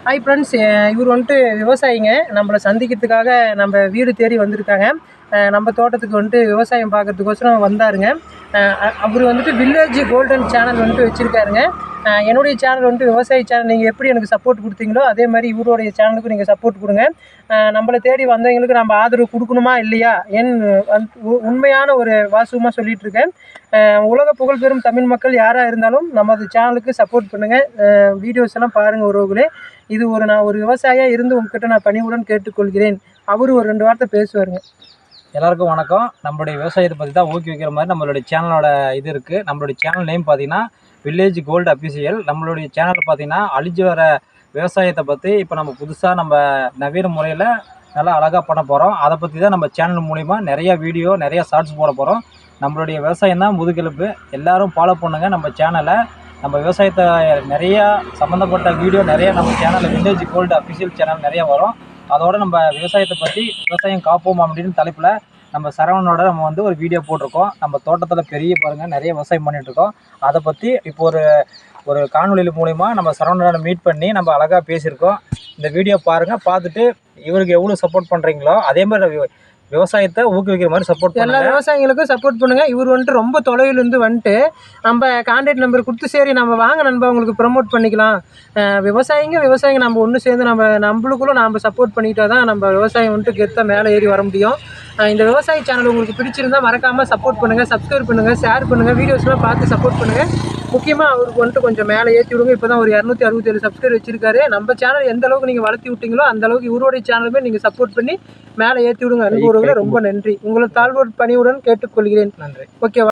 Hi friends, இவர் வந்துட்டு விவசாயிங்க. நம்மளை சந்திக்கிறதுக்காக நம்ம வீடு தேடி வந்திருக்காங்க. நம்ம தோட்டத்துக்கு வந்துட்டு விவசாயம் பார்க்கறதுக்கோசரம் வந்தாருங்க. அவர் வந்துட்டு வில்லேஜ் கோல்டன் சேனல் வந்துட்டு வச்சுருக்காருங்க. என்னுடைய சேனல் வந்துட்டு விவசாய சேனல். நீங்கள் எப்படி எனக்கு சப்போர்ட் கொடுத்தீங்களோ அதே மாதிரி இவருடைய சேனலுக்கும் நீங்கள் சப்போர்ட் கொடுங்க. நம்மளை தேடி வந்தவங்களுக்கு நம்ம ஆதரவு கொடுக்கணுமா இல்லையா உண்மையான ஒரு வாசகமாக சொல்லிகிட்ருக்கேன். உலக புகழ்பெறும் தமிழ் மக்கள் யாராக இருந்தாலும் நமது சேனலுக்கு சப்போர்ட் பண்ணுங்கள். வீடியோஸ் எல்லாம் பாருங்கள் உறவுகளே. இது நான் ஒரு விவசாயியாக இருந்து உங்ககிட்ட நான் பணிவுடன் கேட்டுக்கொள்கிறேன். அவர் ஒரு 2 வார்த்தை பேசுவாருங்க. எல்லாருக்கும் வணக்கம். நம்மளுடைய விவசாயத்தை பற்றி தான் ஊக்குவிக்கிற மாதிரி நம்மளுடைய சேனலோட இது இருக்குது. நம்மளுடைய சேனல் நேம் பார்த்தீங்கன்னா வில்லேஜ் கோல்டு அஃபிஷியல். நம்மளுடைய சேனல் பார்த்தீங்கன்னா அழிஞ்சு வர விவசாயத்தை பற்றி இப்போ நம்ம புதுசாக நம்ம நவீன முறையில் நல்லா அழகாக பண்ண போகிறோம். அதை பற்றி தான் நம்ம சேனல் மூலிமா நிறையா வீடியோ நிறையா ஷார்ட்ஸ் போட போகிறோம். நம்மளுடைய விவசாயம் தான் முதுகெலும்பு. எல்லோரும் ஃபாலோ பண்ணுங்கள் நம்ம சேனலை. நம்ம விவசாயத்தை நிறையா சம்மந்தப்பட்ட வீடியோ நிறையா நம்ம சேனலில் வில்லேஜ் கோல்டு அஃபிஷியல் சேனல் நிறையா வரும். அதோடு நம்ம விவசாயத்தை பற்றி விவசாயம் காப்போம் அப்படின்னு தலைப்பில் நம்ம சரவணனோட நம்ம வந்து ஒரு வீடியோ போட்டிருக்கோம். நம்ம தோட்டத்தில் பெரிய பாருங்கள் நிறைய விவசாயம் பண்ணிகிட்ருக்கோம். அதை பற்றி இப்போ ஒரு காணொலியில் மூலிமா நம்ம சரவணனோட மீட் பண்ணி நம்ம அழகாக பேசியிருக்கோம். இந்த வீடியோ பாருங்கள். பார்த்துட்டு இவருக்கு எவ்வளோ சப்போர்ட் பண்ணுறீங்களோ அதே மாதிரி விவசாயத்தை ஊக்குவிக்கிற மாதிரி சப்போர்ட் பண்ணுங்க. எல்லா விவசாயிகளுக்கும் சப்போர்ட் பண்ணுங்கள். இவர் வந்துட்டு ரொம்ப தொலைவிலேருந்து வந்துட்டு நம்ம கான்டாக்ட் நம்பர் கொடுத்து சரி நம்ம வாங்க நண்பா உங்களுக்கு ப்ரமோட் பண்ணிக்கலாம். விவசாயிங்க நம்ம ஒன்று சேர்ந்து நம்மளுக்குள்ளே நம்ம சப்போர்ட் பண்ணிக்கிட்டா தான் நம்ம விவசாயம் வந்துட்டு கெத்தாக மேலே ஏறி வர முடியும். இந்த விவசாய சேனல் உங்களுக்கு பிடிச்சிருந்தால் மறக்காமல் சப்போர்ட் பண்ணுங்கள், சப்ஸ்கிரைப் பண்ணுங்கள், ஷேர் பண்ணுங்கள், வீடியோஸ்லாம் பார்த்து சப்போர்ட் பண்ணுங்கள். முக்கியமாக அவருக்கு வந்துட்டு கொஞ்சம் மேலே ஏற்றி விடுங்க. இப்போ தான் ஒரு 267 சப்ஸ்கிரைப் வச்சிருக்காரு. நம்ம சேனல் எந்த அளவுக்கு நீங்கள் வளர்த்தி விட்டீங்களோ அந்த அளவுக்கு இவருடைய சேனலுமே நீங்கள் சப்போர்ட் பண்ணி மேலே ஏற்றி விடுங்க. அனுபவங்களை ரொம்ப நன்றி. உங்களை தாழ்வு பணியுடன் கேட்டுக்கொள்கிறேன். நன்றி. ஓகே.